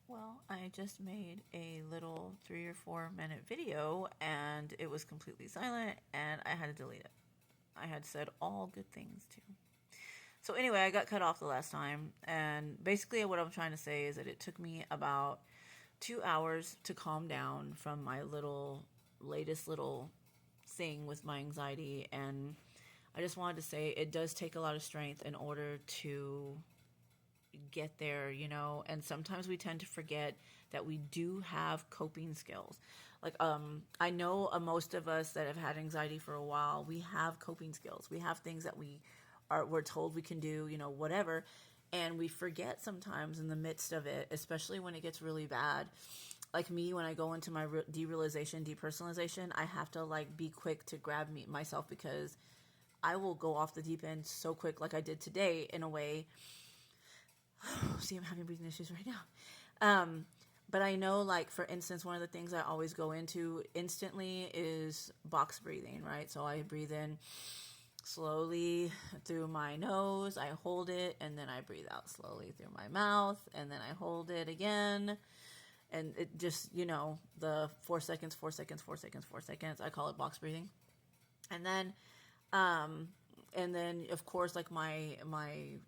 Well, I just made a little 3 or 4 minute video and it was completely silent and I had to delete it. I had said all good things too. So, anyway, I got cut off the last time, and basically, what I'm trying to say is that it took me about 2 hours to calm down from my latest little thing with my anxiety. And I just wanted to say it does take a lot of strength in order to get there, and sometimes we tend to forget that we do have coping skills. Like, I know most of us that have had anxiety for a while, we have coping skills. We have things that we're told we can do, whatever. And we forget sometimes in the midst of it, especially when it gets really bad. Like me, when I go into my derealization, depersonalization, I have to like be quick to grab myself, because I will go off the deep end so quick, like I did today, in a way. See, I'm having breathing issues right now. But I know, like, for instance, one of the things I always go into instantly is box breathing, right? So I breathe in slowly through my nose, I hold it, and then I breathe out slowly through my mouth, and then I hold it again. And it just, the 4 seconds, 4 seconds, 4 seconds, 4 seconds, I call it box breathing. And then, of course, like my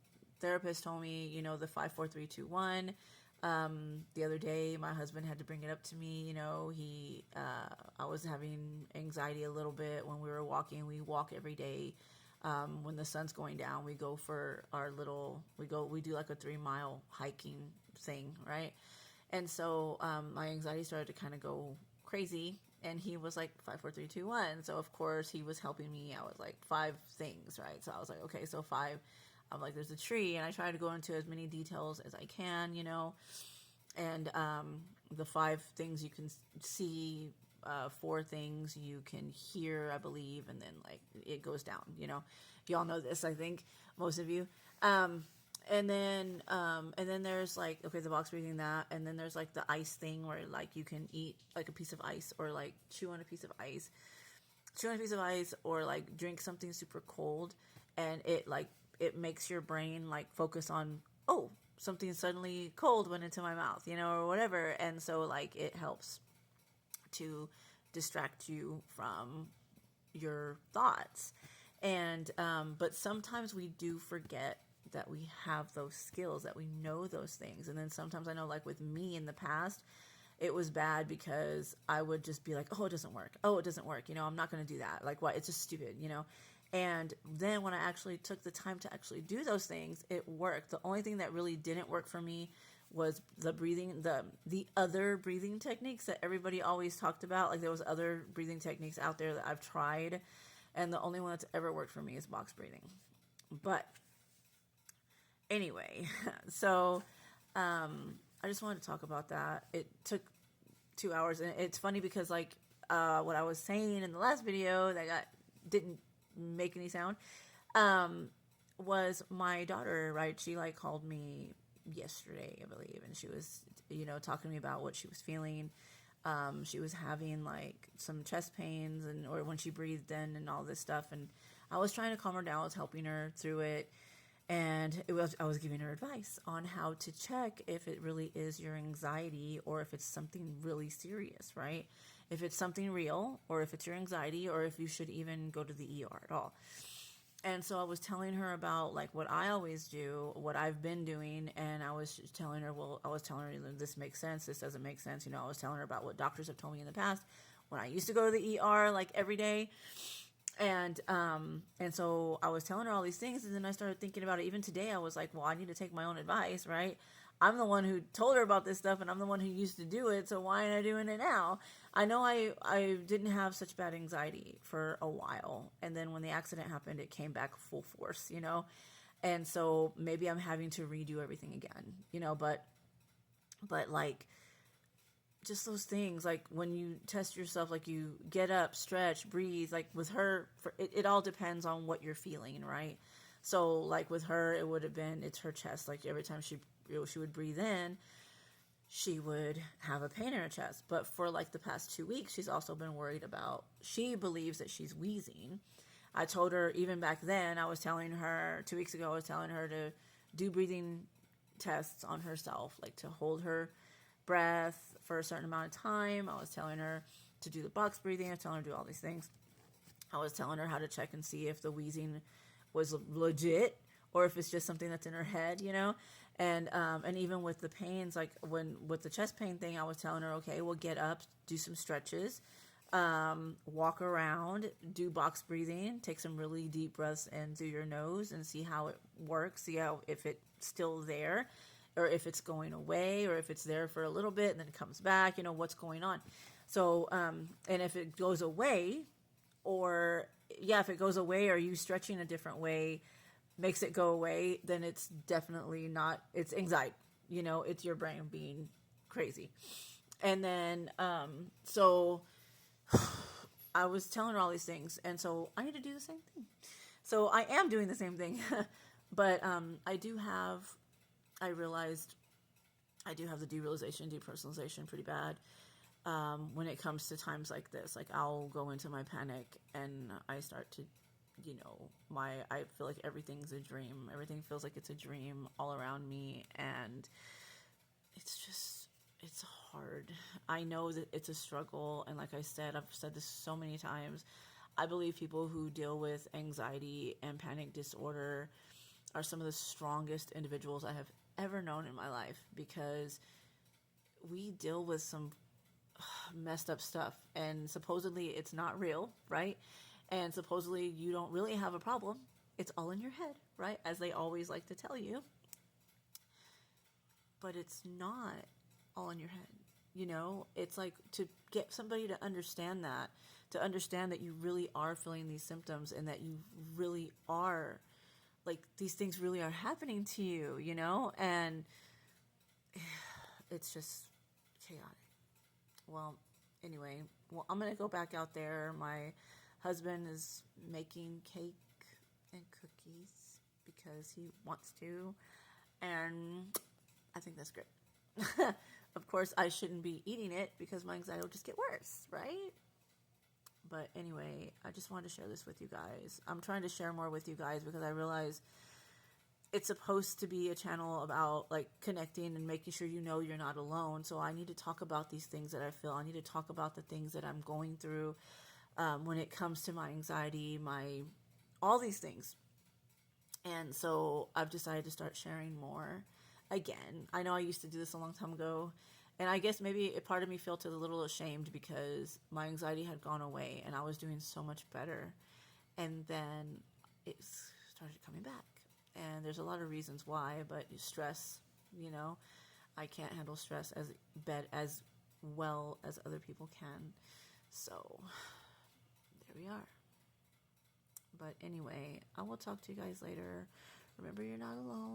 therapist told me, the 5 4 3 2 1. The other day, my husband had to bring it up to me. I was having anxiety a little bit when we were walking. We walk every day. When the sun's going down, we go for we do like a 3 mile hiking thing, right? And so my anxiety started to kind of go crazy. And he was like 5 4 3 2 1. So of course he was helping me. I was like 5 things, right? So I was like, okay, so five. I'm like, there's a tree, and I try to go into as many details as I can, and the 5 things you can see, 4 things you can hear, I believe, and then like it goes down. Y'all know this, I think, most of you. And then there's like, okay, the box breathing, that, and then there's like the ice thing where like you can eat like a piece of ice, or like chew on a piece of ice, or like drink something super cold, and it makes your brain like focus on, oh, something suddenly cold went into my mouth, or whatever. And so like it helps to distract you from your thoughts. And but sometimes we do forget that we have those skills, that we know those things. And then sometimes, I know, like with me in the past, it was bad because I would just be like, oh, it doesn't work. Oh, it doesn't work. I'm not going to do that. Like, what? It's just stupid. And then when I actually took the time to actually do those things, it worked. The only thing that really didn't work for me was the breathing, the other breathing techniques that everybody always talked about. Like, there was other breathing techniques out there that I've tried, and the only one that's ever worked for me is box breathing. But anyway, so I just wanted to talk about that. It took 2 hours, and it's funny because like what I was saying in the last video that didn't make any sound, was my daughter, right? She like called me yesterday, I believe, and she was talking to me about what she was feeling. She was having like some chest pains, or when she breathed in and all this stuff, and I was trying to calm her down. I was helping her through it, and I was giving her advice on how to check if it really is your anxiety, or if it's something really serious, right? If it's something real, or if it's your anxiety, or if you should even go to the ER at all. And so I was telling her about like what I always do, what I've been doing, and I was telling her, this makes sense, this doesn't make sense. I was telling her about what doctors have told me in the past when I used to go to the ER like every day. And so I was telling her all these things, and then I started thinking about it. Even today, I was like, well, I need to take my own advice, right? I'm the one who told her about this stuff, and I'm the one who used to do it, so why am I doing it now? I know I didn't have such bad anxiety for a while, and then when the accident happened, it came back full force. And so maybe I'm having to redo everything again, but like, just those things, like when you test yourself, like you get up, stretch, breathe, like with her, it all depends on what you're feeling, right? So like with her, it would have been, it's her chest. Like every time she would breathe in, she would have a pain in her chest. But for like the past 2 weeks, she's also been worried about, she believes that she's wheezing. I told her, even back then, I was telling her 2 weeks ago, I was telling her to do breathing tests on herself, like to hold her breath for a certain amount of time. I was telling her to do the box breathing. I was telling her to do all these things. I was telling her how to check and see if the wheezing was legit or if it's just something that's in her head, you know? And even with the pains, like with the chest pain thing, I was telling her, okay, well, get up, do some stretches, walk around, do box breathing, take some really deep breaths in through your nose and see how it works, see how, if it's still there or if it's going away or if it's there for a little bit and then it comes back, you know, what's going on. So, and if it goes away or if it goes away or you stretching a different way makes it go away, then it's definitely not, it's anxiety, you know, it's your brain being crazy. And then, so I was telling her all these things. And so I need to do the same thing. So I am doing the same thing, but, I realized I do have the derealization, depersonalization pretty bad. When it comes to times like this, like I'll go into my panic and I start to, you know, I feel like everything's a dream. Everything feels like it's a dream all around me. And it's hard. I know that it's a struggle. And like I said, I've said this so many times. I believe people who deal with anxiety and panic disorder are some of the strongest individuals I have ever known in my life, because we deal with some messed up stuff and supposedly it's not real, right? And supposedly you don't really have a problem. It's all in your head, right? As they always like to tell you. But it's not all in your head. You know, it's like to get somebody to understand that you really are feeling these symptoms and that you really are, like, these things really are happening to you, you know? And it's just chaotic. Well, anyway, I'm going to go back out there. My husband is making cake and cookies because he wants to. And I think that's great. Of course, I shouldn't be eating it because my anxiety will just get worse, right? But anyway, I just wanted to share this with you guys. I'm trying to share more with you guys because I realize it's supposed to be a channel about like connecting and making sure you know you're not alone. So I need to talk about these things that I feel. I need to talk about the things that I'm going through when it comes to my anxiety, all these things. And so I've decided to start sharing more again. I know I used to do this a long time ago, and I guess maybe a part of me felt a little ashamed because my anxiety had gone away and I was doing so much better. And then it started coming back. And there's a lot of reasons why, but stress, you know, I can't handle stress as well as other people can. So there we are. But anyway, I will talk to you guys later. Remember, you're not alone.